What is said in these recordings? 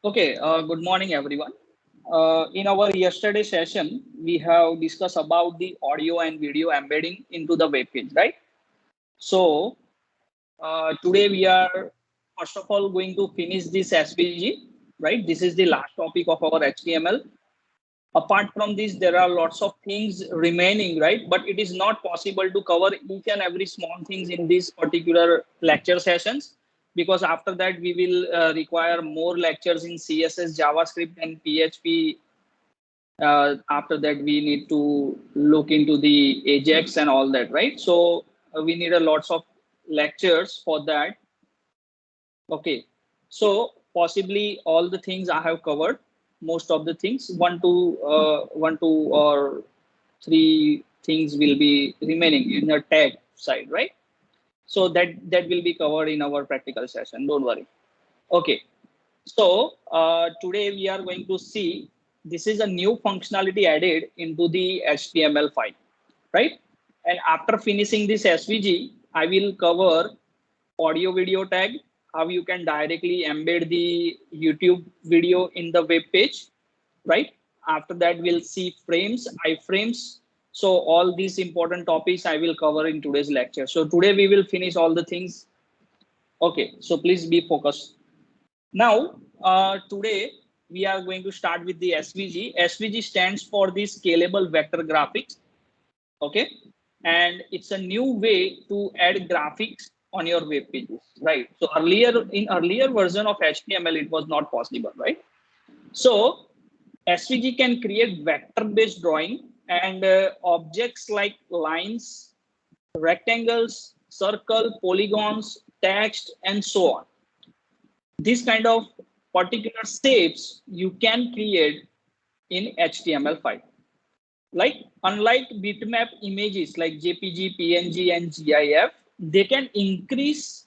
Okay, good morning, everyone. In our yesterday session, we have discussed about the audio and video embedding into the web page, right? So today we are first of all going to finish this SVG, right? This is the last topic of our HTML. Apart from this, there are lots of things remaining, right? But it is not possible to cover each and every small things in these particular lecture sessions, because after that we will require more lectures in CSS, JavaScript, and PHP. After that, we need to look into the Ajax and all that, right? So we need a lots of lectures for that. Okay, so possibly all the things I have covered, most of the things, one, two, or three things will be remaining in the tag side, right? So that will be covered in our practical session. Don't worry. Okay, so today we are going to see this is a new functionality added into the HTML file, right? And after finishing this SVG, I will cover audio video tag, how you can directly embed the YouTube video in the web page, right? After that, we'll see frames, iframes. So all these important topics I will cover in today's lecture. So today we will finish all the things. Okay, so please be focused. Now, today we are going to start with the SVG. SVG stands for the Scalable Vector Graphics. Okay, and it's a new way to add graphics on your web pages, right? So earlier version of HTML, it was not possible, right? So SVG can create vector based drawing and objects like lines, rectangles, circle, polygons, text, and so on. This kind of particular shapes you can create in HTML5. Like, unlike bitmap images like JPG, PNG, and GIF, they can increase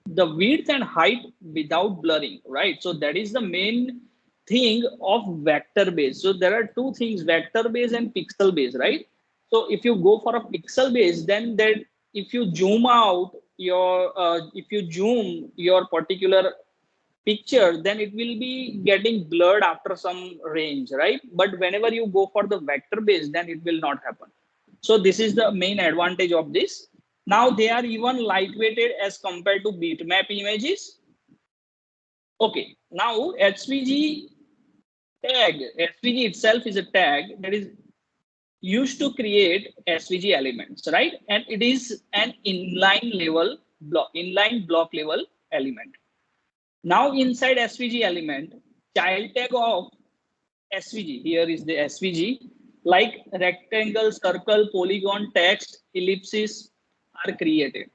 the width and height without blurring, right? So that is the main thing of vector base. So there are two things, vector base and pixel base, right? So if you go for a pixel base, then that if you zoom out your if you zoom your particular picture, then it will be getting blurred after some range, right? But whenever you go for the vector base, then it will not happen. So this is the main advantage of this. Now they are even lightweighted as compared to bitmap images. Okay, now HVG tag, HVG itself is a tag that is used to create SVG elements, right? And it is an inline block level element. Now inside SVG element, child tag of SVG, here is the SVG, like rectangle, circle, polygon, text, ellipses are created.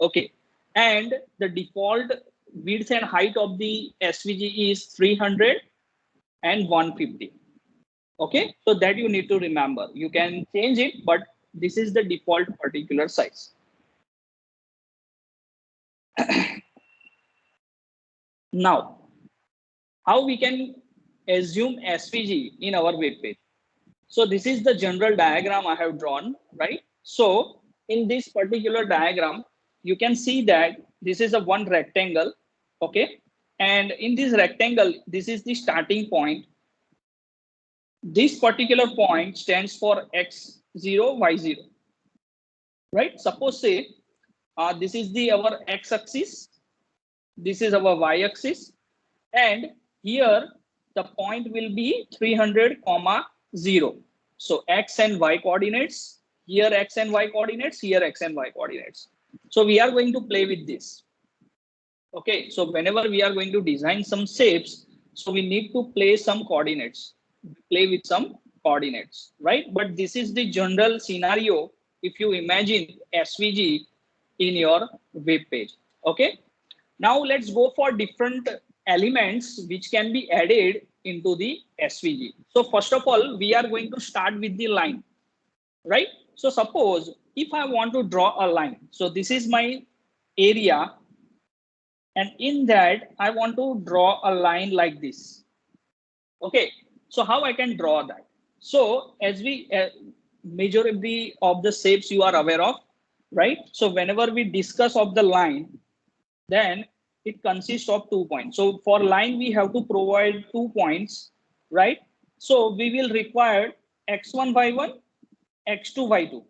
Okay. And the default width and height of the SVG is 300 and 150. Okay. So that you need to remember. You can change it, but this is the default particular size. Now, how we can assume SVG in our web page? So this is the general diagram I have drawn, right? So in this particular diagram, you can see that this is a one rectangle, okay? And in this rectangle, this is the starting point. This particular point stands for x0, y0, right? Suppose say this is the our x-axis, this is our y-axis, and here the point will be 300, 0. So x and y coordinates, here x and y coordinates, here x and y coordinates. So we are going to play with this. Okay, so whenever we are going to design some shapes, so we need to play some coordinates, play with some coordinates, right? But this is the general scenario if you imagine SVG in your web page. Okay, now let's go for different elements which can be added into the SVG. So first of all, we are going to start with the line, right? So suppose if I want to draw a line, so this is my area, and in that I want to draw a line like this. Okay, so how I can draw that? So as we majority of the shapes you are aware of, right? So whenever we discuss of the line, then it consists of 2 points. So for line, we have to provide 2 points, right? So we will require x1 y1, x2 y2,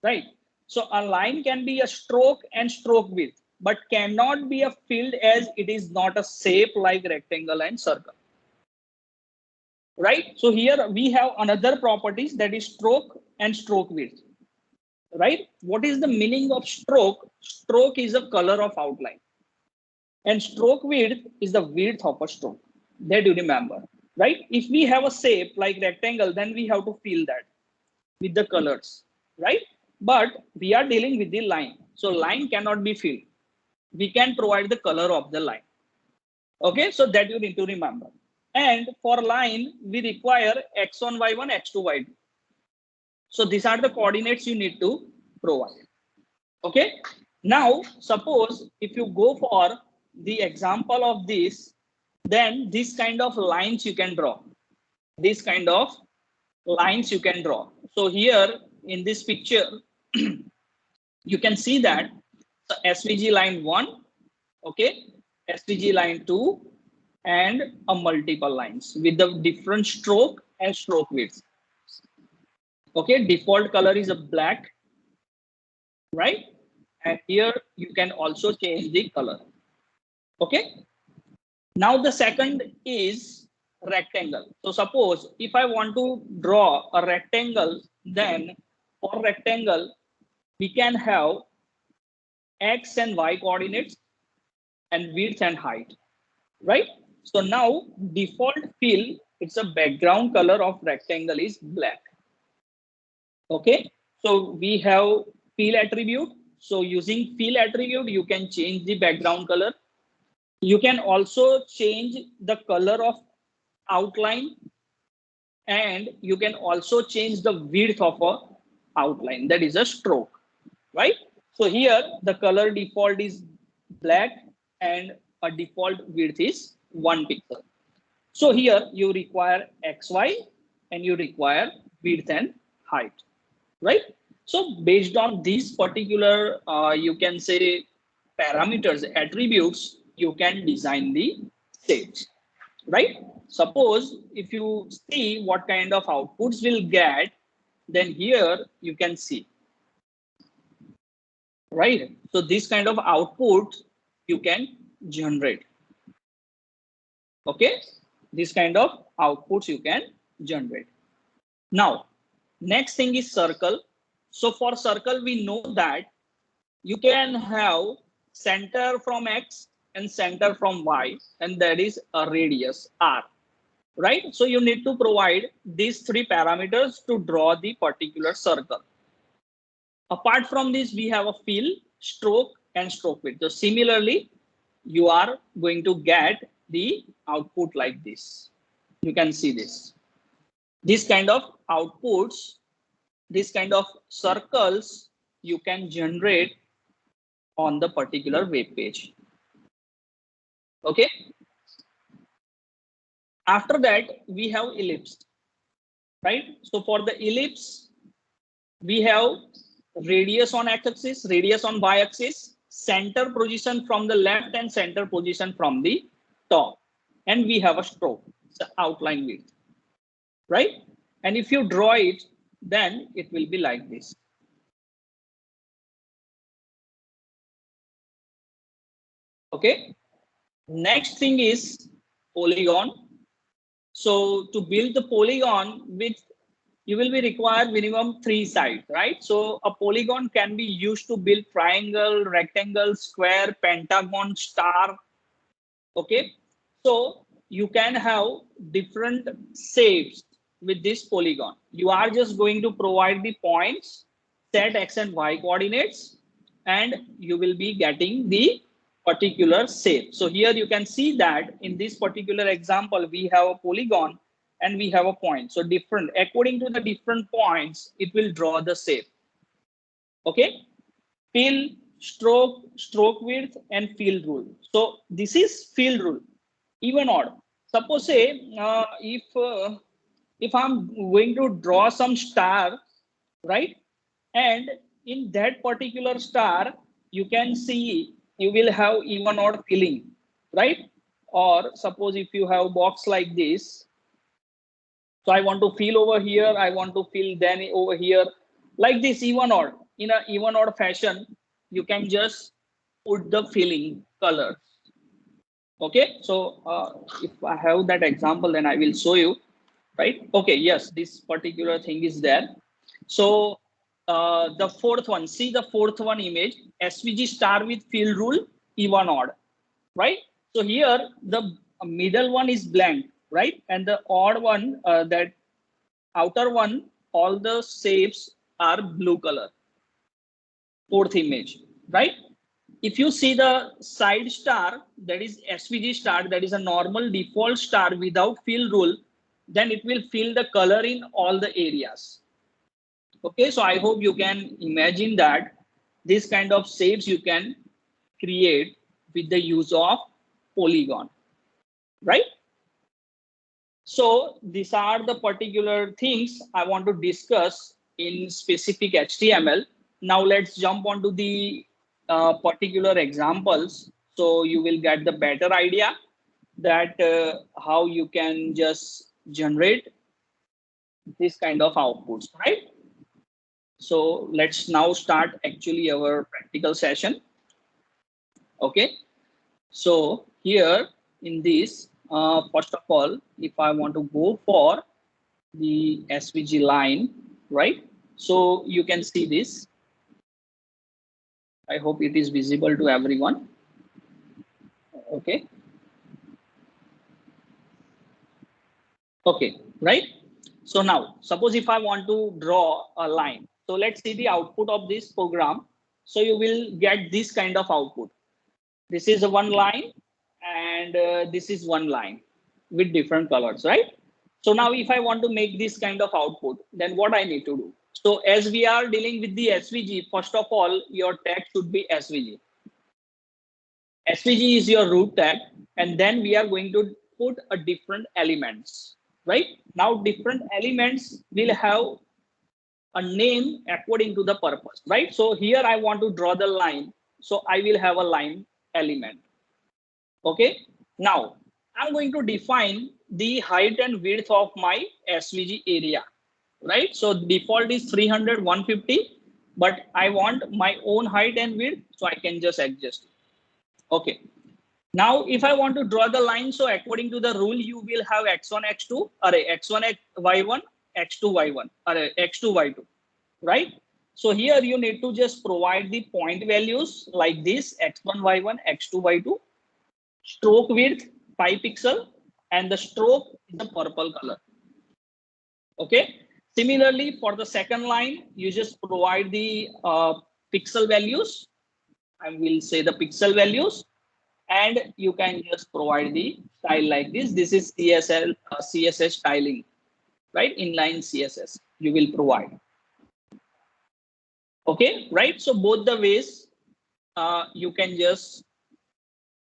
right? So a line can be a stroke and stroke width, but cannot be a field as it is not a shape like rectangle and circle, right? So here we have another properties, that is stroke and stroke width, right? What is the meaning of stroke? Stroke is a color of outline, and stroke width is the width of a stroke. That you remember, right? If we have a shape like rectangle, then we have to fill that with the colors, right? But we are dealing with the line, so line cannot be filled. We can provide the color of the line. Okay, so that you need to remember. And for line, we require x1 y1, x2 y2. So these are the coordinates you need to provide. Okay, now suppose if you go for the example of this, then this kind of lines you can draw. This kind of lines you can draw. So here in this picture, you can see that the SVG line 1, okay, SVG line 2, and a multiple lines with the different stroke and stroke width. Okay, default color is a black, right? And here you can also change the color. Okay, now the second is rectangle. So suppose if I want to draw a rectangle, then for rectangle we can have x and y coordinates and width and height, right? So now default fill, it's a background color of rectangle is black. Okay, so we have fill attribute. So using fill attribute, you can change the background color. You can also change the color of outline, and you can also change the width of a outline, that is a stroke, right? So here the color default is black and a default width is 1 pixel. So here you require xy and you require width and height, right? So based on these particular, you can say parameters, attributes, you can design the shapes, right? Suppose if you see what kind of outputs will get, then here you can see, right? So this kind of output you can generate. Okay, this kind of outputs you can generate. Now, next thing is circle. So for circle, we know that you can have center from X and center from Y, and that is a radius R, right? So you need to provide these 3 parameters to draw the particular circle. Apart from this, we have a fill, stroke, and stroke width. So similarly, you are going to get the output like this. You can see this. This kind of outputs, this kind of circles, you can generate on the particular web page. Okay. After that, we have ellipse, right? So for the ellipse, we have radius on x-axis, radius on y-axis, center position from the left and center position from the top. And we have a stroke, the outline width, right? And if you draw it, then it will be like this. Okay. Next thing is polygon. So to build the polygon, with you will be required minimum 3 sides, right? So a polygon can be used to build triangle, rectangle, square, pentagon, star. Okay, so you can have different shapes with this polygon. You are just going to provide the points, set x and y coordinates, and you will be getting the particular shape. So here you can see that in this particular example, we have a polygon and we have a point. So different, according to the different points, it will draw the shape. Okay, fill, stroke, stroke width, and fill rule. So this is fill rule, even odd. Suppose say if I'm going to draw some star, right, and in that particular star, you can see you will have even odd filling, right? Or suppose if you have box like this, so I want to fill over here, I want to fill then over here, like this even odd. In a even odd fashion, you can just put the filling colors. Okay, so if I have that example, then I will show you, right? Okay, yes, this particular thing is there. So the fourth one, see the fourth one image, SVG star with fill rule, even odd, right? So here the middle one is blank, right? And the odd one, that outer one, all the shapes are blue color. Fourth image, right? If you see the side star, that is SVG star, that is a normal default star without fill rule, then it will fill the color in all the areas. Okay, so I hope you can imagine that this kind of shapes you can create with the use of polygon, right? So these are the particular things I want to discuss in specific HTML. Now let's jump onto the particular examples, so you will get the better idea that how you can just generate this kind of outputs, right? So let's now start actually our practical session. Okay, so here in this, first of all, if I want to go for the SVG line, right? So you can see this. I hope it is visible to everyone. Okay. Okay, right? So now, suppose if I want to draw a line. So let's see the output of this program. So you will get this kind of output. This is one line and this is one line with different colors, right? So now if I want to make this kind of output, then what I need to do? So as we are dealing with the SVG, first of all, your tag should be SVG. SVG is your root tag, and then we are going to put a different elements, right? Now different elements will have a name according to the purpose, right? So here I want to draw the line, so I will have a line element. Okay, now I'm going to define the height and width of my SVG area, right? So default is 300, 150, but I want my own height and width, so I can just adjust. Okay, now if I want to draw the line, so according to the rule, you will have x1, x2, or x1, y1, x2, y1, or x2, y2, right? So here you need to just provide the point values like this, x1, y1, x2, y2, stroke width 5 pixel, and the stroke is the purple color. Okay. Similarly, for the second line, you just provide the pixel values. I will say the pixel values, and you can just provide the style like this. This is CSS styling, right? Inline CSS you will provide. Okay, right? So both the ways you can just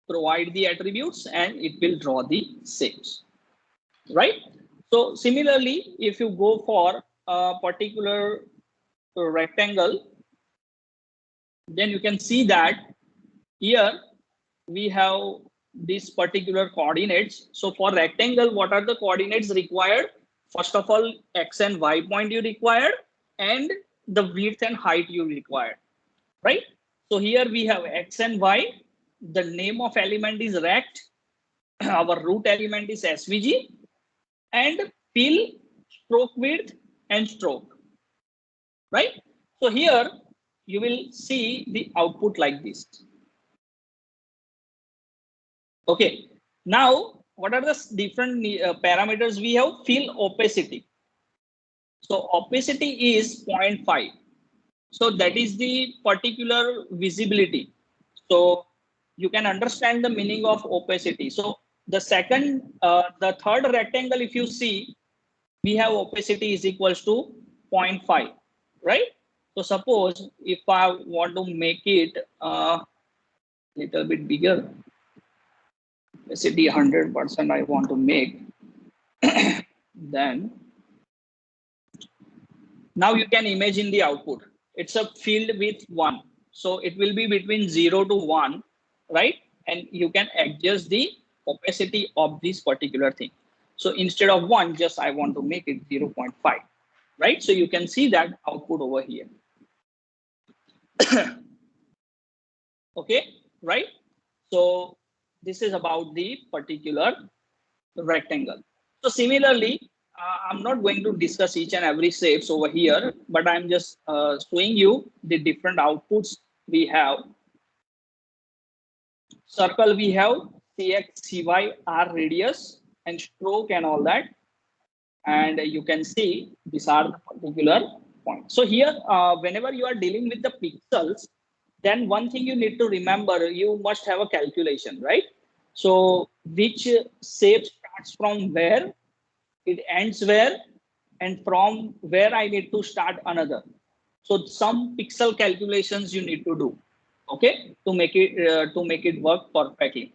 provide the attributes and it will draw the shapes, right? So similarly, if you go for a particular rectangle, then you can see that here we have these particular coordinates. So for rectangle, what are the coordinates required? First of all, x and y point you required, and the width and height you required, right? So here we have x and y. The name of element is rect. Our root element is SVG, and fill, stroke width, and stroke, right? So here you will see the output like this. Okay. Now, what are the different parameters we have? Fill opacity. So opacity is 0.5. So that is the particular visibility. So you can understand the meaning of opacity. So the third rectangle, if you see, we have opacity is equals to 0.5, right? So suppose if I want to make it a little bit bigger, opacity 100% I want to make, then now you can imagine the output. It's a field with 1. So it will be between 0 to 1. right? And you can adjust the opacity of this particular thing. So instead of 1, just I want to make it 0.5, right? So you can see that output over here. Okay, right? So this is about the particular rectangle. So similarly, I'm not going to discuss each and every shapes over here, but I'm just showing you the different outputs we have. Circle we have CX, CY, R radius and stroke and all that. And you can see these are the particular points. So here, whenever you are dealing with the pixels, then one thing you need to remember, you must have a calculation, right? So which shape starts from where, it ends where, and from where I need to start another. So some pixel calculations you need to do, okay, to make it work perfectly,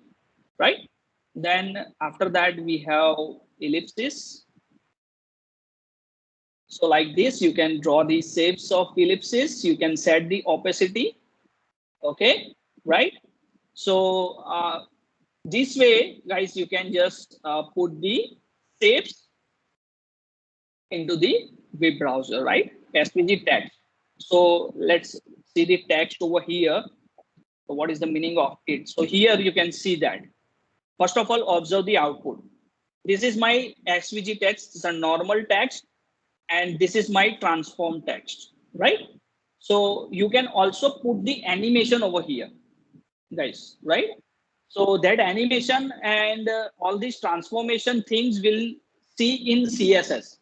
right? Then after that we have ellipses. So like this, you can draw the shapes of ellipses. You can set the opacity, okay, right? So this way, guys, you can just put the shapes into the web browser, right? SVG text. So let's see the text over here. So what is the meaning of it? So here you can see that. First of all, observe the output. This is my SVG text. It's a normal text, and this is my transform text, right? So you can also put the animation over here, guys, right? So that animation and all these transformation things will see in CSS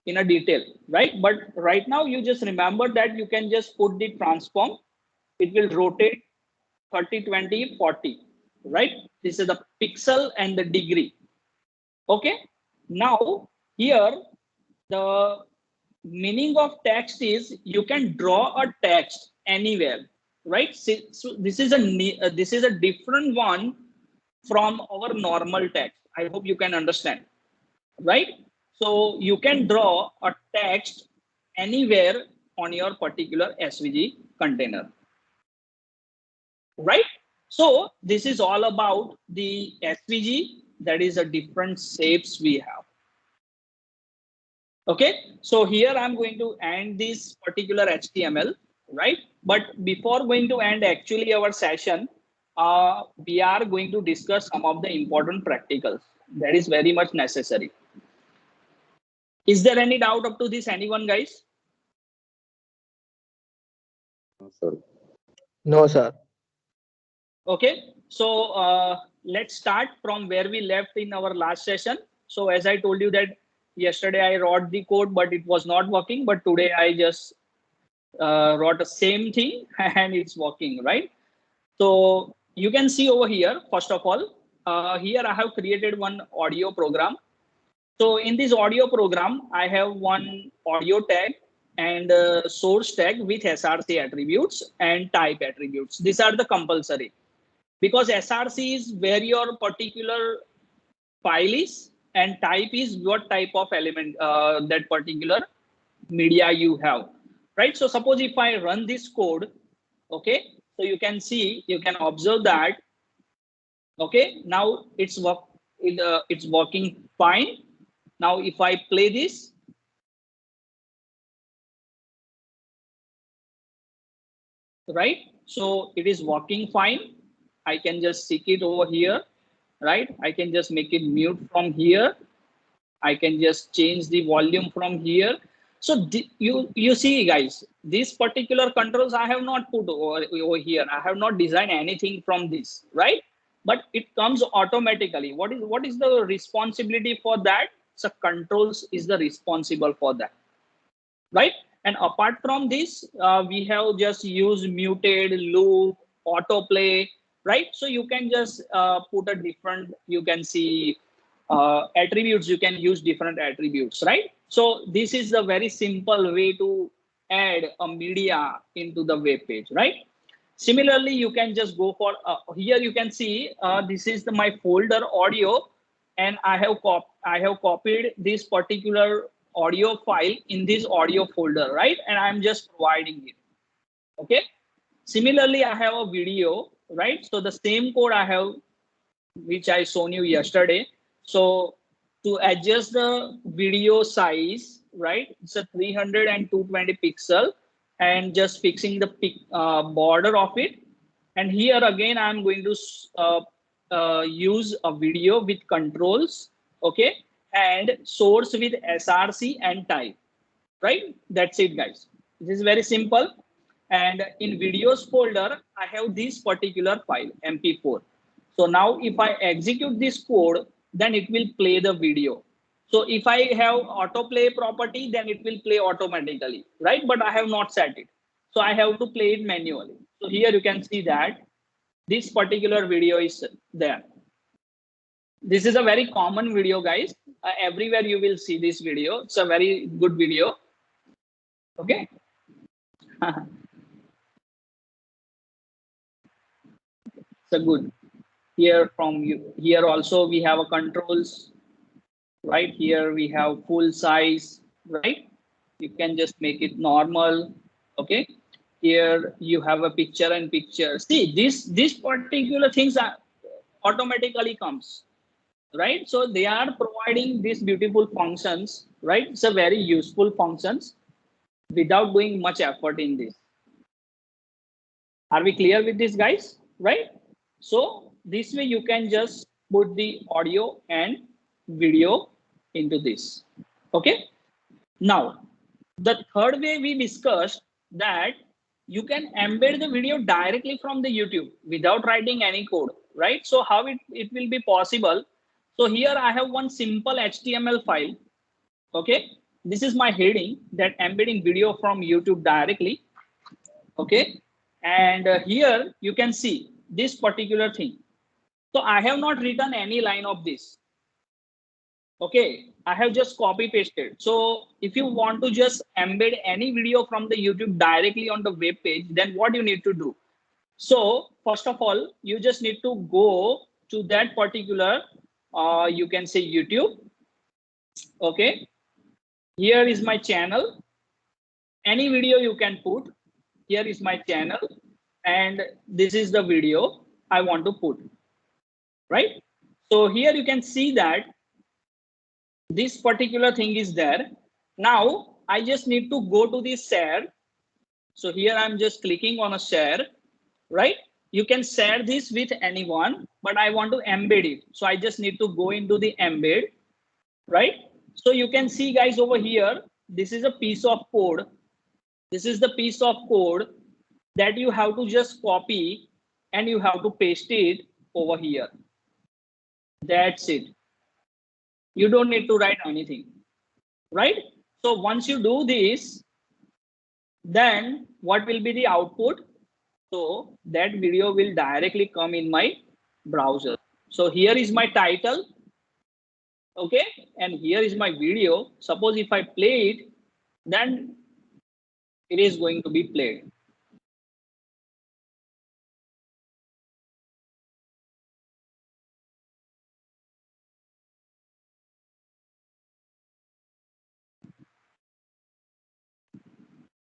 in a detail, right? But right now you just remember that you can just put the transform. It will rotate 30, 20, 40, right? This is the pixel and the degree. Okay. Now here the meaning of text is you can draw a text anywhere, right? So this is a different one from our normal text. I hope you can understand, right? So you can draw a text anywhere on your particular SVG container, right? So this is all about the SVG, that is a different shapes we have. Okay, so here I'm going to end this particular HTML, right? But before going to end actually our session, we are going to discuss some of the important practicals that is very much necessary. Is there any doubt up to this, anyone, guys? No, sir. No, sir. Okay, so let's start from where we left in our last session. So as I told you that yesterday I wrote the code, but it was not working. But today I just wrote the same thing and it's working, right? So you can see over here, first of all, here I have created one audio program. So in this audio program, I have one audio tag and source tag with SRC attributes and type attributes. These are the compulsory, because SRC is where your particular file is and type is what type of element that particular media you have, right? So suppose if I run this code, okay, so you can see, you can observe that, okay, now it's working fine. Now if I play this, right, so it is working fine. I can just seek it over here, right? I can just make it mute from here. I can just change the volume from here. So you see, guys, these particular controls I have not put over here. I have not designed anything from this, right? But it comes automatically. What is the responsibility for that? So controls is the responsible for that, right? And apart from this, we have just used muted, loop, autoplay, right? So you can just put a different, you can see attributes, you can use different attributes, right? So this is a very simple way to add a media into the web page, right? Similarly, you can just go for here. You can see this is my folder audio, and I have copied this particular audio file in this audio folder, right? And I'm just providing it. Okay. Similarly, I have a video, right? So the same code I have, which I shown you yesterday. So to adjust the video size, right? It's a 300 and 220 pixel, and just fixing the border of it. And here again, I'm going to use a video with controls, okay, and source with src and type, right? That's it, guys. This is very simple. And in videos folder, I have this particular file, MP4. So now if I execute this code, then it will play the video. So if I have autoplay property, then it will play automatically, right? But I have not set it. So I have to play it manually. So here you can see that this particular video is there. This is a very common video, guys. Everywhere you will see this video. It's a very good video. Okay. So good. Here from you. Here also we have a controls. Right here we have full size. Right. You can just make it normal. Okay. Here you have a picture and picture. See, this particular things are automatically comes. Right. So they are providing these beautiful functions. Right. It's a very useful functions without doing much effort in this. Are we clear with this, guys? Right? So this way you can just put the audio and video into this. Okay. Now, the third way we discussed that you can embed the video directly from the YouTube without writing any code, right? So how it will be possible? So here I have one simple HTML file. Okay. This is my heading that embedding video from YouTube directly. Okay. And here you can see this particular thing. So I have not written any line of this. Okay, I have just copy pasted. So if you want to just embed any video from the YouTube directly on the web page, then what you need to do? So first of all, you just need to go to that particular, you can say YouTube. Okay, here is my channel. Any video you can put. Here is my channel, and this is the video I want to put. Right? So here you can see that this particular thing is there. Now I just need to go to the share. So here I'm just clicking on a share, right? You can share this with anyone, but I want to embed it. So I just need to go into the embed, right? So you can see, guys, over here, this is a piece of code. This is the piece of code that you have to just copy and you have to paste it over here. That's it. You don't need to write anything, right? So once you do this, then what will be the output? So that video will directly come in my browser. So here is my title. Okay. And here is my video. Suppose if I play it, then it is going to be played.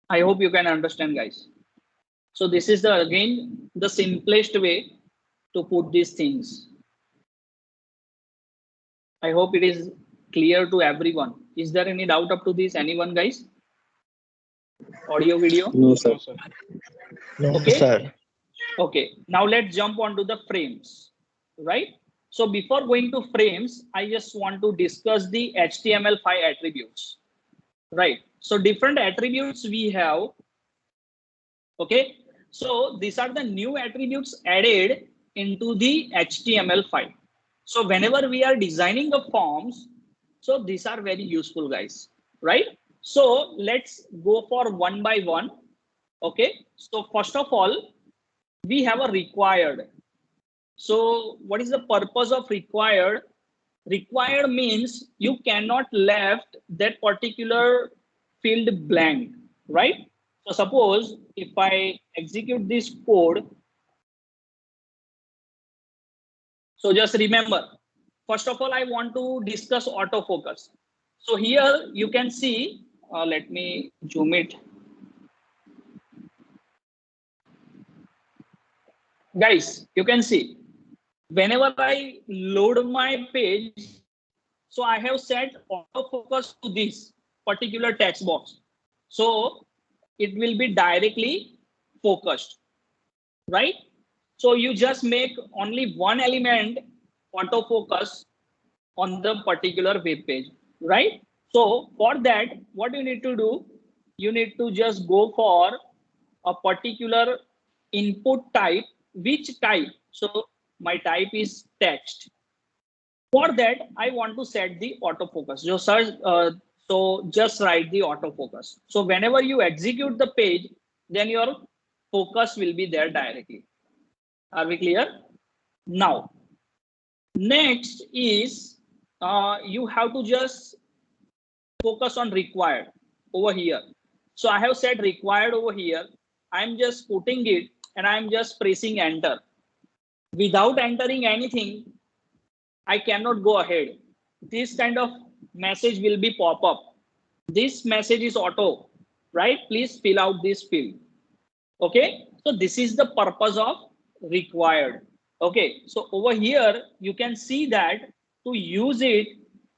I hope you can understand, guys. So this is the again the simplest way to put these things. I hope it is clear to everyone. Is there any doubt up to this? Anyone, guys? Audio, video? No, sir. No, okay. Sir. Okay. Now let's jump onto the frames, right? So before going to frames, I just want to discuss the HTML5 attributes, right? So different attributes we have. Okay. So these are the new attributes added into the HTML5. So whenever we are designing the forms, so these are very useful, guys, right? So let's go for one by one. Okay. So first of all, we have a required. So what is the purpose of required? Required means you cannot left that particular field blank, right? So suppose if I execute this code, so just remember, first of all, I want to discuss autofocus. So here you can see, let me zoom it. Guys, you can see whenever I load my page, so I have set autofocus to this particular text box. So it will be directly focused, right? So you just make only one element autofocus on the particular web page, right? So for that, what you need to do, you need to just go for a particular input type. Which type? So my type is text. For that, I want to set the autofocus. So just write the autofocus. So whenever you execute the page, then your focus will be there directly. Are we clear? Now, next is you have to just focus on required over here. So I have said required over here. I'm just putting it and I'm just pressing enter. Without entering anything, I cannot go ahead. This kind of message will be pop up. This message is auto, right? Please fill out this field. Okay, so this is the purpose of required. Okay, so over here you can see that to use it,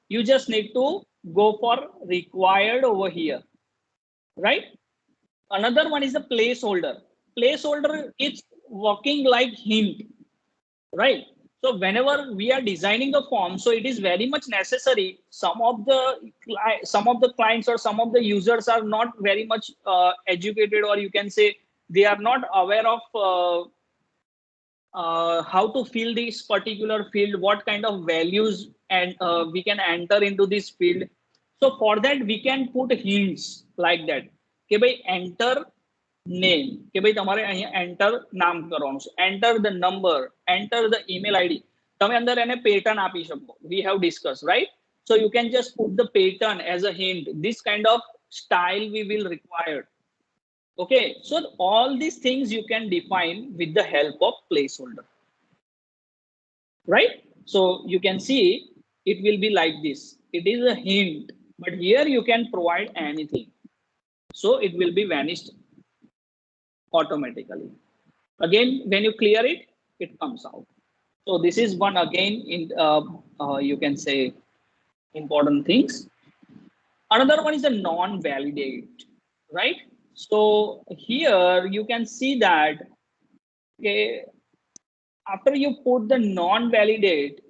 you just need to go for required over here, right? Another one is the placeholder. Placeholder is working like hint, right? So whenever we are designing the form, so it is very much necessary. Some of the clients or some of the users are not very much educated, or you can say they are not aware of how to fill this particular field, what kind of values and we can enter into this field. So for that we can put hints like that. કે ભાઈ enter name, કે ભાઈ તમારે અહીંયા enter નામ કરવાનું છે, enter the number, enter the email ID. તમે અંદર એને પેટર્ન આપી શકો. We have discussed, right? So you can just put the pattern as a hint. This kind of style we will require. Okay, so all these things you can define with the help of placeholder, right? So you can see it will be like this. It is a hint, but here you can provide anything. So it will be vanished automatically. Again, when you clear it, it comes out. So this is one again in you can say important things. Another one is a non-validate, right? So here you can see that, okay, after you put the non-validate,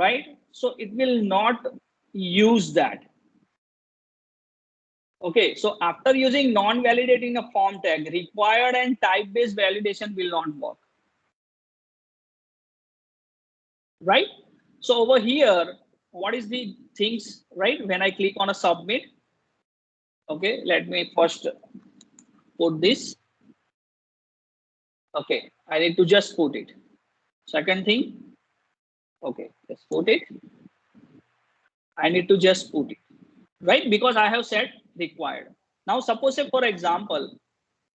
right? So it will not use that. Okay, so after using non-validate in a form tag, required and type-based validation will not work, right? So over here, what is the things, right? When I click on a submit, okay, let me first put this. Okay, I need to just put it. Second thing, okay, let's put it. I need to just put it, right? Because I have said required. Now suppose say for example,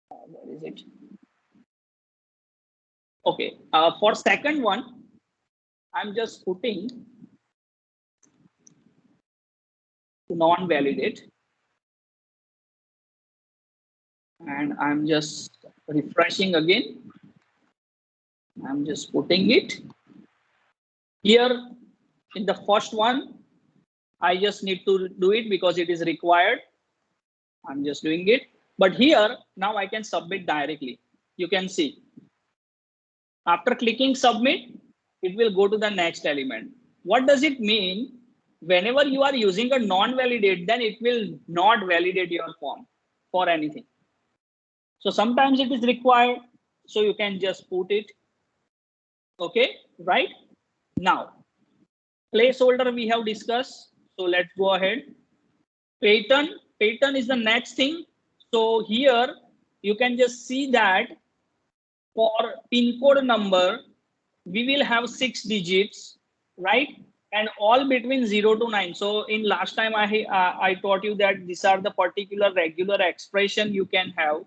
where is it? Okay, for second one, I'm just putting non-validate, and I'm just refreshing again. I'm just putting it here. In the first one, I just need to do it because it is required. I'm just doing it. But here, now I can submit directly. You can see. After clicking submit, it will go to the next element. What does it mean? Whenever you are using a non-validate, then it will not validate your form for anything. So sometimes it is required. So you can just put it. Okay, right? Now, placeholder we have discussed. So let's go ahead. Pattern is the next thing. So here you can just see that for pin code number, we will have 6 digits, right? And all between 0 to 9. So in last time I taught you that these are the particular regular expression you can have.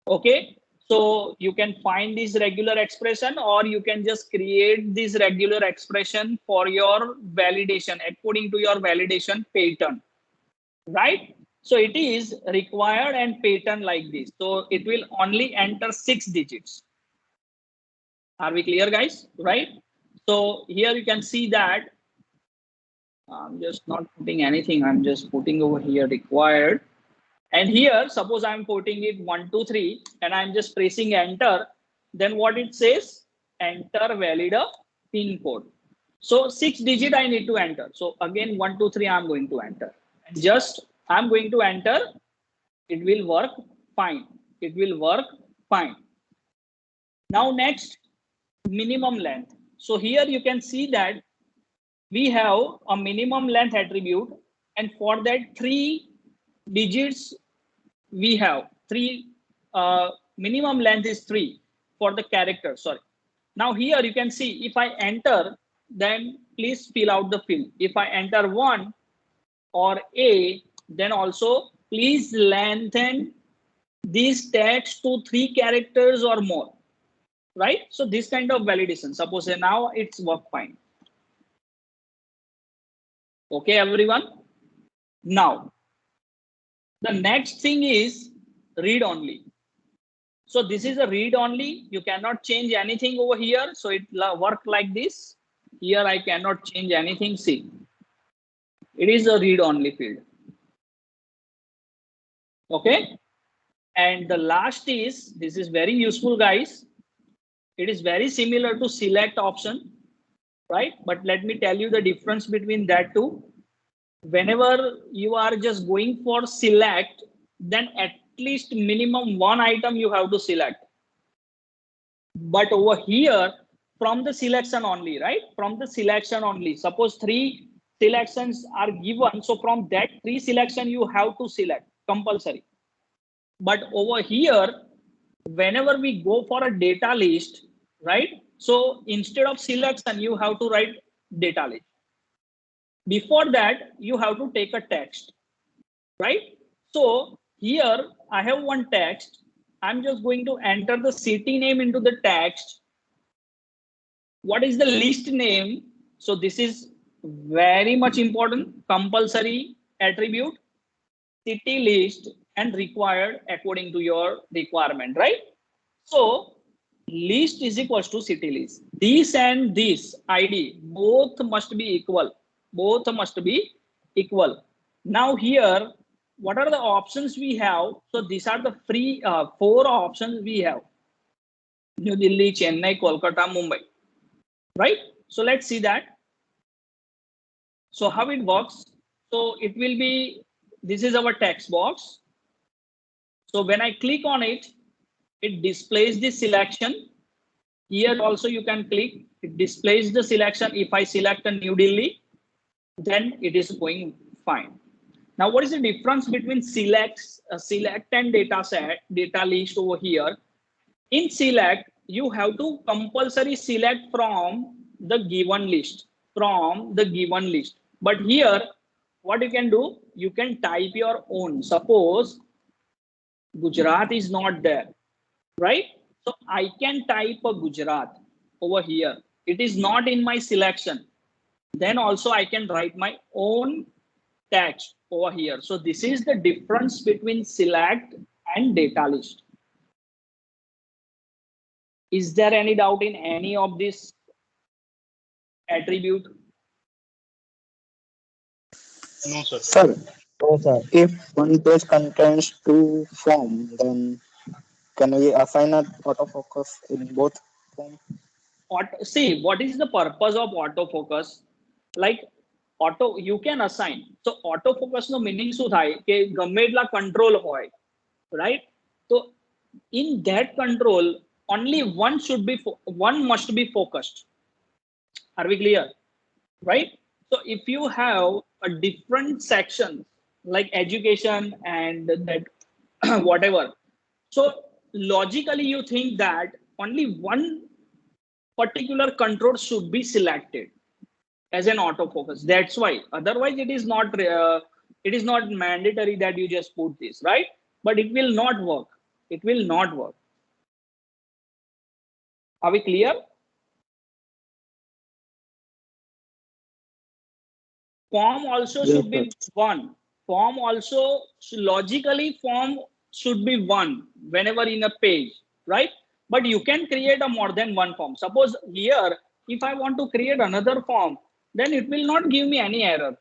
Okay, so you can find this regular expression, or you can just create this regular expression for your validation according to your validation pattern, right? So it is required and pattern like this. So it will only enter 6 digits. Are we clear, guys? Right? So here you can see that I'm just not putting anything. I'm just putting over here required. And here, suppose I'm putting it 1, 2, 3, and I'm just pressing enter. Then what it says? Enter valid PIN code. So 6 digit I need to enter. So again, 1, 2, 3, I'm going to enter. And just I'm going to enter. It will work fine. It will work fine. Now next, minimum length. So here you can see that we have a minimum length attribute, and for that 3 digits we have 3 minimum length is 3 for the character. Sorry. Now here you can see if I enter, then please fill out the field. If I enter 1 or A, then also please lengthen these text to 3 characters or more, right? So this kind of validation. Suppose now it's work fine. Okay, everyone. Now the next thing is read only. So this is a read only. You cannot change anything over here. So it work like this. Here I cannot change anything. See, it is a read only field. Okay. And the last is, this is very useful, guys. It is very similar to select option, right? But let me tell you the difference between that two. Whenever you are just going for select, then at least minimum 1 item you have to select. But over here, from the selection only, right? From the selection only. Suppose 3 selections are given. So from that 3 selection, you have to select compulsory. But over here, whenever we go for a data list, right? So instead of selection, you have to write data list. Before that, you have to take a text, right? So here I have one text. I'm just going to enter the city name into the text. What is the list name? So this is very much important. Compulsory attribute, city list, and required according to your requirement, right? So list is equals to city list. This and this ID both must be equal. Both must be equal. Now here, what are the options we have? So these are the free 4 options we have. New Delhi, Chennai, Kolkata, Mumbai, right? So let's see that. So how it works? So it will be, this is our text box. So when I click on it, it displays the selection. Here also you can click, it displays the selection. If I select a New Delhi, then it is going fine. Now, what is the difference between select and data set, data list over here? In select, you have to compulsory select from the given list, But here, what you can do, you can type your own. Suppose Gujarat is not there, right? So I can type a Gujarat over here. It is not in my selection. Then also I can write my own text over here. So this is the difference between select and data list. Is there any doubt in any of this attribute? No, sir. Sir, No, sir. if one page contains 2 forms, then can we assign an autofocus in both forms? See, what is the purpose of autofocus? Like auto, you can assign. So autofocus no meaning શું થાય કે ગમે એટલા control હોય, right? So in that control, only one must be focused. Are we clear? Right? So if you have a different section like education and that whatever, so logically you think that only one particular control should be selected as an autofocus. That's why. Otherwise, it is not mandatory that you just put this, right? But it will not work. It will not work. Are we clear? Form also Yes, should be one. Form also logically form should be one whenever in a page, right? but you can create a more than one form. Suppose here, if I want to create another form, then it will not give me any error.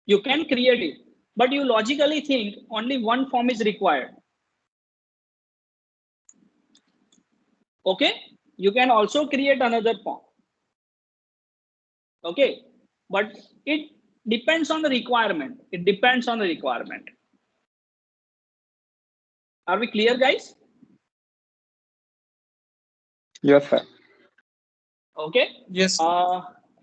You can create it, but you logically think only one form is required. Okay, you can also create another form. Okay, but it depends on the requirement. It depends on the requirement. Are we clear, guys? Yes, sir. Okay. Yes.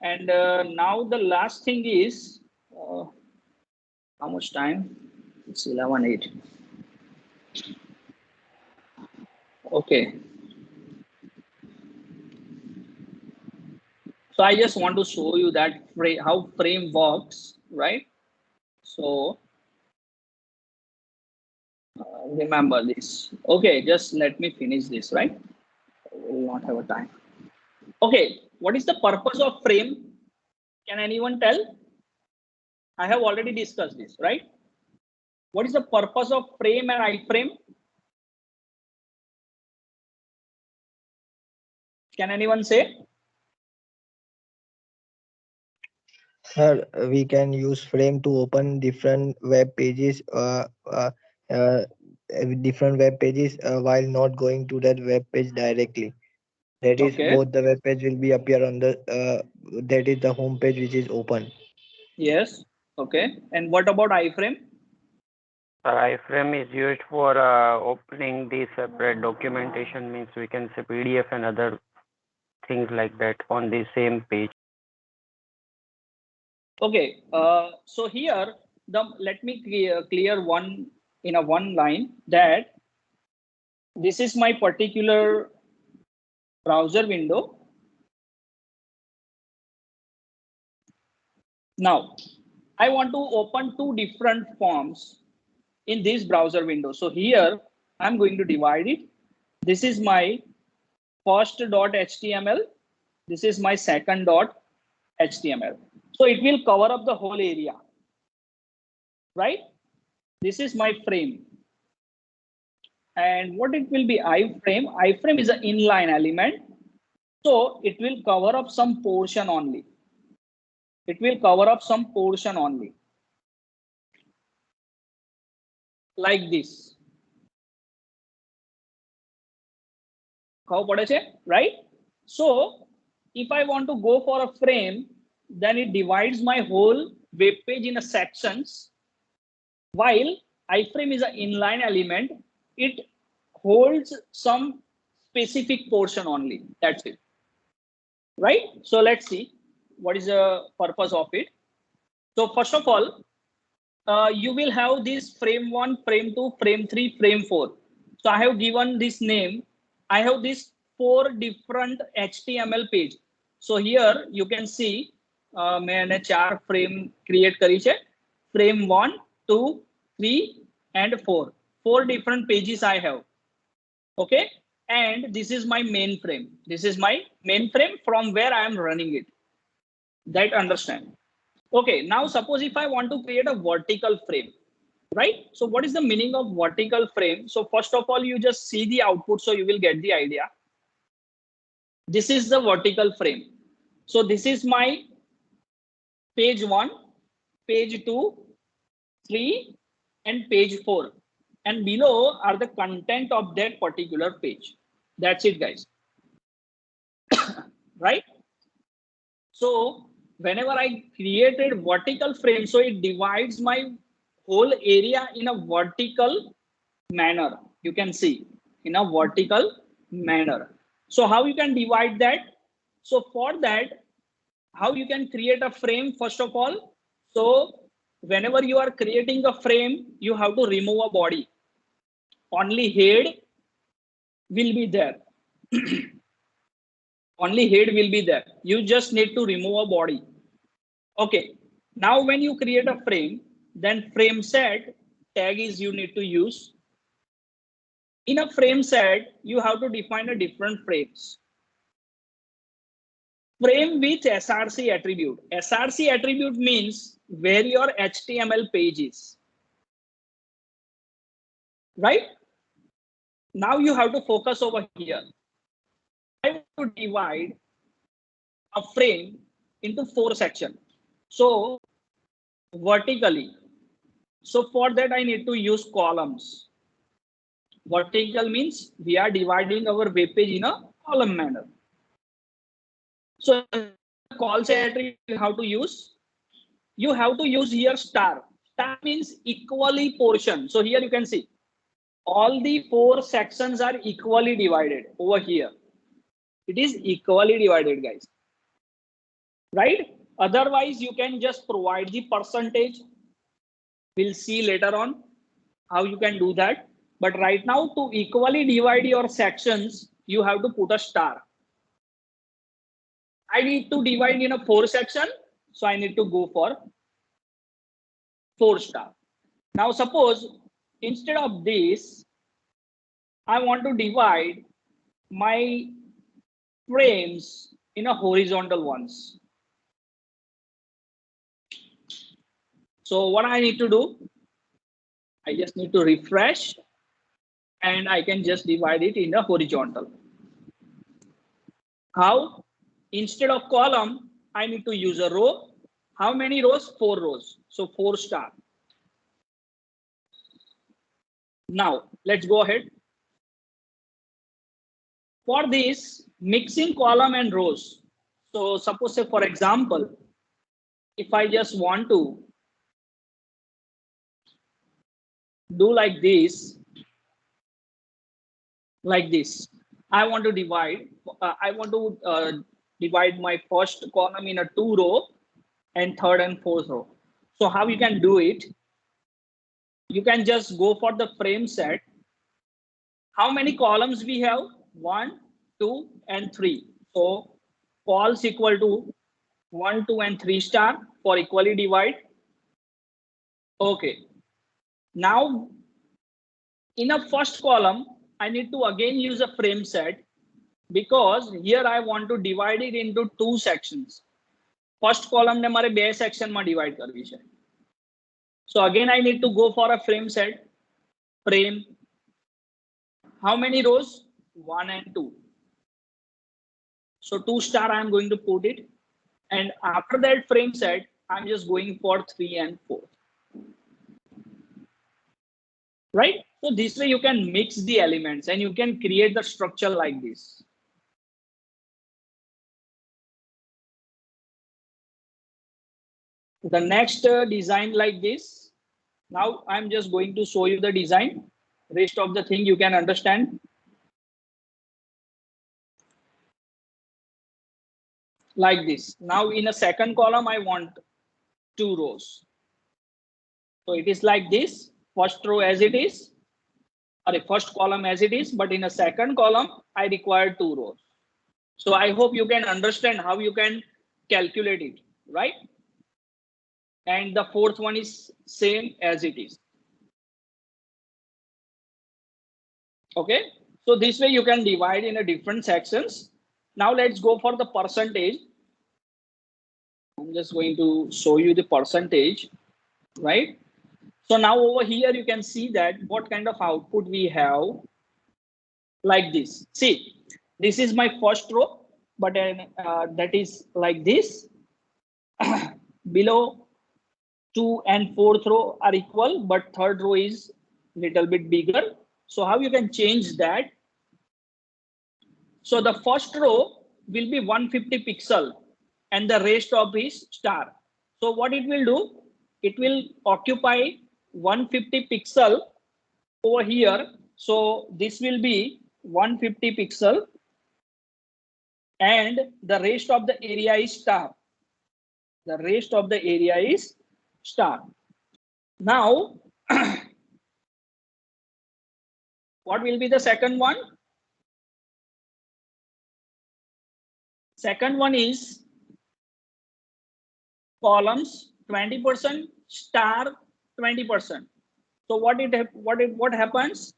And now the last thing is how much time? It's 11:08. Okay. So I just want to show you that how frame works, right? So remember this. Okay, just let me finish this, right? We will not have a time. Okay, what is the purpose of frame? Can anyone tell? I have already discussed this, right? What is the purpose of frame and iframe? Can anyone say? Sir, we can use frame to open different web pages, uh, different web pages while not going to that web page directly. That is, Okay. both the web page will be appear on the that is the home page which is open. Yes. Okay. And what about iframe? iframe is used for opening the separate documentation, means we can say PDF and other things like that on the same page. Okay. So here, let me clear one in a one line that this is my particular browser window. Now, I want to open two different forms in this browser window. So here, I'm going to divide it. This is my first.html. This is my second.html. So it will cover up the whole area, right? This is my frame. And what it will be iframe? Iframe is an inline element. So it will cover up some portion only. It will cover up some portion only. Like this. Right? So if I want to go for a frame, then it divides my whole web page in a sections. While iframe is an inline element, it holds some specific portion only. That's it. Right? So let's see what is the purpose of it. So first of all, you will have this frame 1, frame 2, frame 3, frame 4. So I have given this name. I have these 4 different HTML page. So here you can see मैंने 4 frame create करी है. Frame 1, 2, 3 and 4. 4 different pages I have. Okay. And this is my main frame. This is my main frame from where I am running it. That understand? Okay, now suppose if I want to create a vertical frame, right? So what is the meaning of vertical frame? So first of all, you just see the output, so you will get the idea. This is the vertical frame. So this is my page 1, page 2, 3, and page 4. And below are the content of that particular page. That's it, guys. Right? So whenever I created vertical frame, so it divides my whole area in a vertical manner. You can see in a vertical manner. So how you can divide that? So for that, how you can create a frame first of all? So whenever you are creating a frame, you have to remove a body. Only head will be there. Only head will be there. You just need to remove a body. Okay. Now when you create a frame, then frame set tag is you need to use. In a frame set, you have to define a different frames. Frame with SRC attribute. SRC attribute means where your HTML page is. Right? Now you have to focus over here. I want to divide a frame into 4 sections. So vertically. So for that I need to use columns. Vertical means we are dividing our web page in a column manner. So call attribute you have to use. You have to use here star. Star means equally portion. So here you can see all the 4 sections are equally divided over here. It is equally divided, guys. Right? Otherwise, you can just provide the percentage. We'll see later on how you can do that. But right now, to equally divide your sections, you have to put a star. I need to divide in a 4 section, so I need to go for 4 star. Now, suppose instead of this, I want to divide my frames in a horizontal ones. So what I need to do, I just need to refresh and I can just divide it in a horizontal. How? Instead of column, I need to use a row. How many rows? 4 rows. So 4 star. Now let's go ahead. For this, mixing column and rows. So suppose say for example, if I just want to do like this, I want to divide. Divide my first column in a 2 row and third and fourth row. So how you can do it? You can just go for the frame set. How many columns we have? 1, 2, and 3. So false equal to 1, 2, and 3 star for equally divide. Okay. Now in a first column, I need to again use a frame set because here I want to divide it into 2 sections. First column ne mare 2 section ma divide karvi છે. So again I need to go for a frame set. Frame. How many rows? 1 and 2. So 2 star I am going to put it. And after that frame set, I'm just going for 3 and 4. Right? So this way you can mix the elements and you can create the structure like this. The next design like this. Now I'm just going to show you the design. Rest of the thing you can understand. Like this. Now in a second column, I want 2 rows. So it is like this. First row as it is, or the first column as it is, but in a second column, I require 2 rows. So I hope you can understand how you can calculate it, right? And the fourth one is same as it is. Okay, so this way you can divide in a different sections. Now let's go for the percentage. I'm just going to show you the percentage, right? So now over here you can see that what kind of output we have like this. See, this is my first row, but that is like this. Below 2 and 4th row are equal, but 3rd row is little bit bigger. So how you can change that? So the first row will be 150 pixel and the rest of is star. So what it will do? It will occupy 150 pixel over here. So this will be 150 pixel and the rest of the area is star. The rest of the area is star. Now, what will be the second one? Second one is columns 20%, star 20%. So what happens?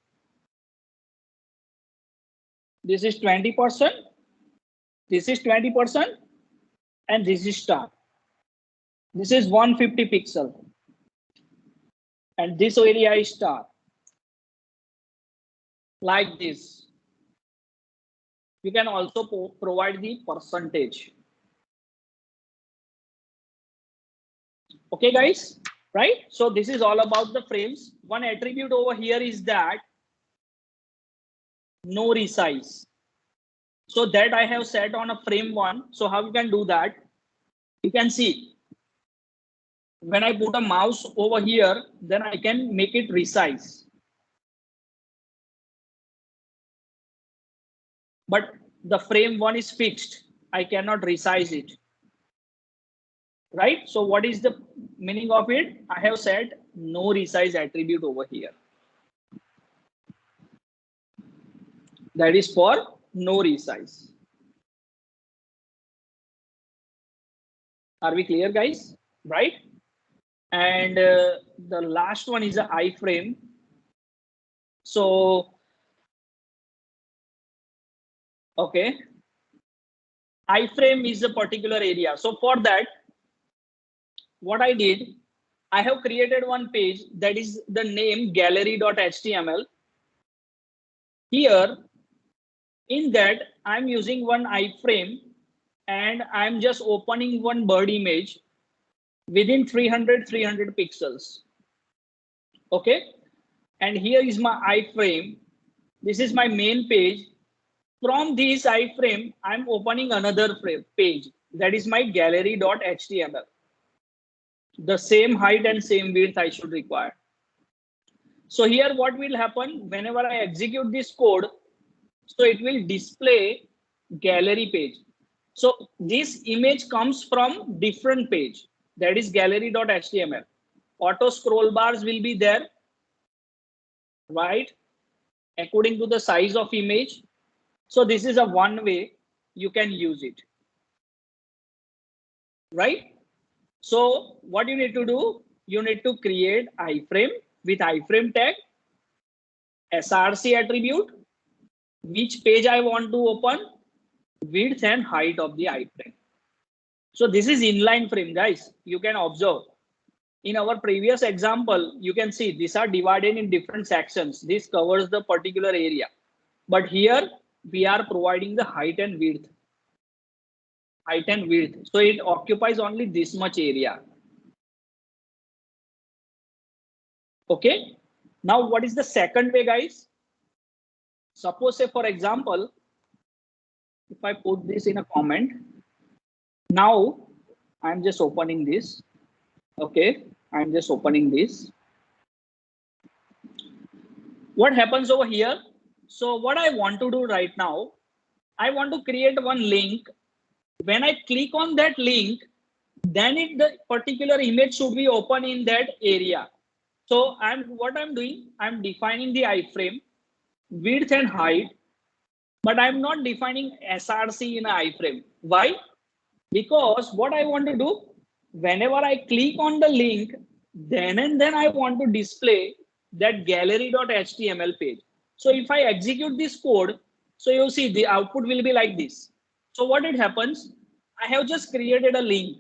This is 20%, this is 20%, and this is star. This is 150 pixel, and this area is star. like this. You can also provide the percentage. Okay, guys, right? So this is all about the frames. One attribute over here is that no resize. So that I have set on a frame 1. So how you can do that? You can see when I put a mouse over here, then I can make it resize. But the frame 1 is fixed. I cannot resize it. Right? So what is the meaning of it? I have said no resize attribute over here. That is for no resize. Are we clear, guys? Right? And the last one is a iframe. So, okay. Iframe is a particular area. So for that, what I did, I have created one page that is the name gallery.html. Here, in that, I'm using one iframe and I'm just opening one bird image within 300 pixels. Okay. And here is my iframe. This is my main page. From this iframe, I'm opening another page that is my gallery.html. The same height and same width I should require. So here what will happen whenever I execute this code, so it will display gallery page. So this image comes from different page, that is gallery.html. Auto scroll bars will be there, right? According to the size of image. So this is a one way you can use it, right? So what you need to do, you need to create iframe with iframe tag, src attribute, which page I want to open, width and height of the iframe. So this is inline frame, guys. You can observe. In our previous example, you can see these are divided in different sections. This covers the particular area. But here we are providing the height and width. Height and width. So it occupies only this much area. Okay. Now what is the second way, guys? Suppose, say for example, if I put this in a comment, now I'm just opening this. Okay, I'm just opening this. What happens over here? So what I want to do right now, I want to create one link. When I click on that link, then the particular image should be open in that area. So what I'm doing, I'm defining the iframe, width and height, but I'm not defining src in an iframe. Why? Because what I want to do, whenever I click on the link, then and then I want to display that gallery.html page. So if I execute this code, so you see the output will be like this. So what it happens, I have just created a link.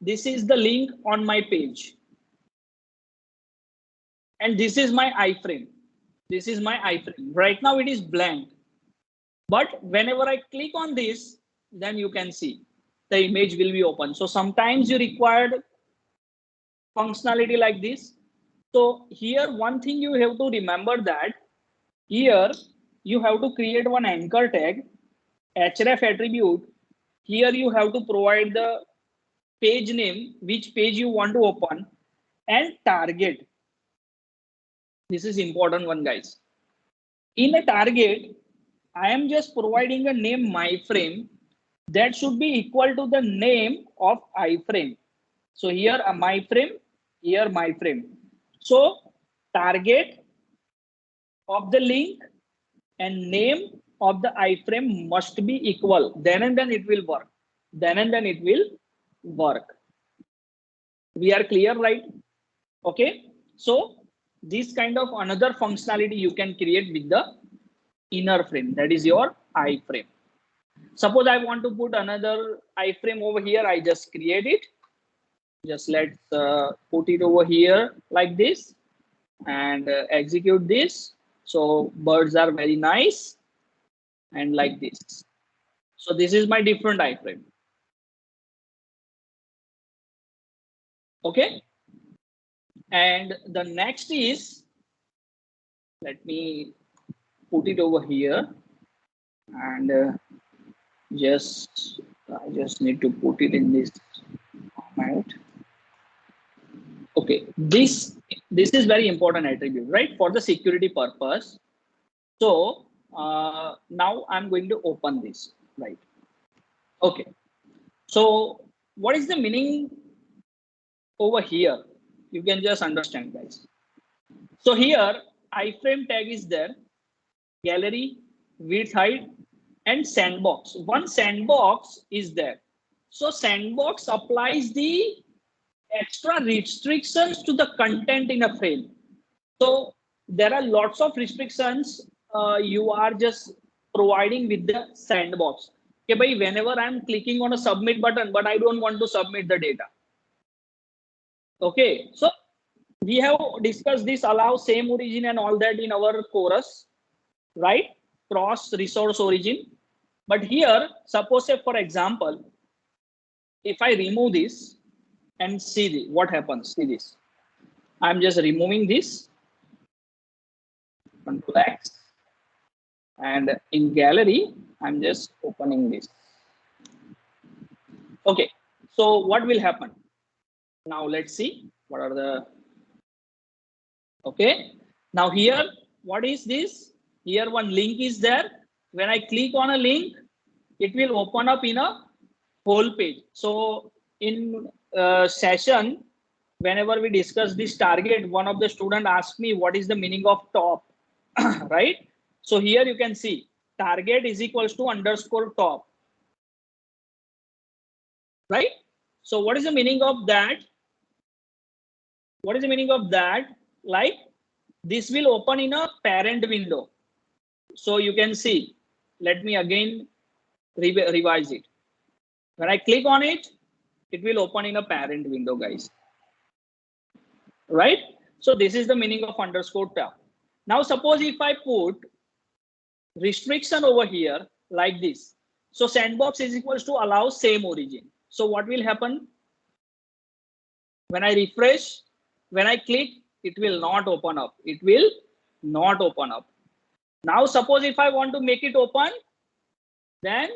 This is the link on my page. And this is my iframe. This is my iframe. Right now it is blank. But whenever I click on this, then you can see the image will be open. So sometimes you required functionality like this. So here one thing you have to remember that here you have to create one anchor tag, href attribute. Here you have to provide the page name, which page you want to open, and target. This is important one, guys. In a target, I am just providing a name myFrame that should be equal to the name of iframe. So here a myFrame, here myFrame. So target of the link and name of the iframe must be equal. Then and then it will work. Then and then it will work. We are clear, right? Okay. So this kind of another functionality you can create with the inner frame, that is your iframe. Suppose I want to put another iframe over here, I just create it. Just let's put it over here like this and execute this. So birds are very nice and like this. So this is my different iframe. Okay. And the next is, let me put it over here, and I just need to put it in this format. Okay, this is very important attribute, right, for the security purpose. So now I'm going to open this, right? Okay, so what is the meaning over here? You can just understand, guys. So here iframe tag is there, gallery, width, height, and sandbox. One sandbox is there. So sandbox applies the extra restrictions to the content in a frame. So there are lots of restrictions you are just providing with the sandbox. Okay, bhai, whenever I'm clicking on a submit button, but I don't want to submit the data. Okay, so we have discussed this allow same origin and all that in our chorus, right? Cross resource origin. But here, suppose say for example, if I remove this and see what happens, see this. I'm just removing this, Control X, and in gallery, I'm just opening this. Okay, so what will happen? Now let's see what are the, okay. Now here, what is this? Here one link is there. When I click on a link, it will open up in a whole page. So in session, whenever we discuss this target, one of the student asked me what is the meaning of top, right? So here you can see target is equals to underscore top, right? So what is the meaning of that? What is the meaning of that? Like this will open in a parent window. So you can see, let me again revise it. When I click on it, it will open in a parent window, guys. Right? So this is the meaning of underscore top. Now suppose if I put restriction over here like this. So sandbox is equals to allow same origin. So what will happen? When I refresh, when I click, it will not open up. It will not open up. Now suppose if I want to make it open, then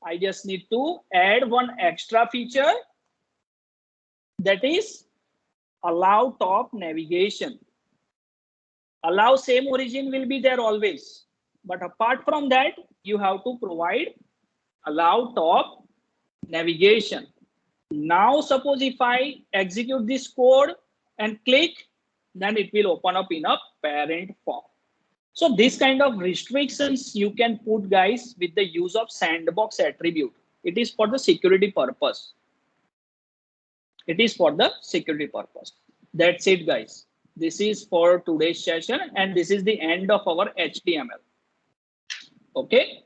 I just need to add one extra feature, that is allow top navigation. Allow same origin will be there always. But apart from that, you have to provide allow top navigation. Now suppose if I execute this code and click, then it will open up in a parent form. So this kind of restrictions you can put, guys, with the use of sandbox attribute. It is for the security purpose. It is for the security purpose. That's it, guys. This is for today's session, and this is the end of our HTML. Okay.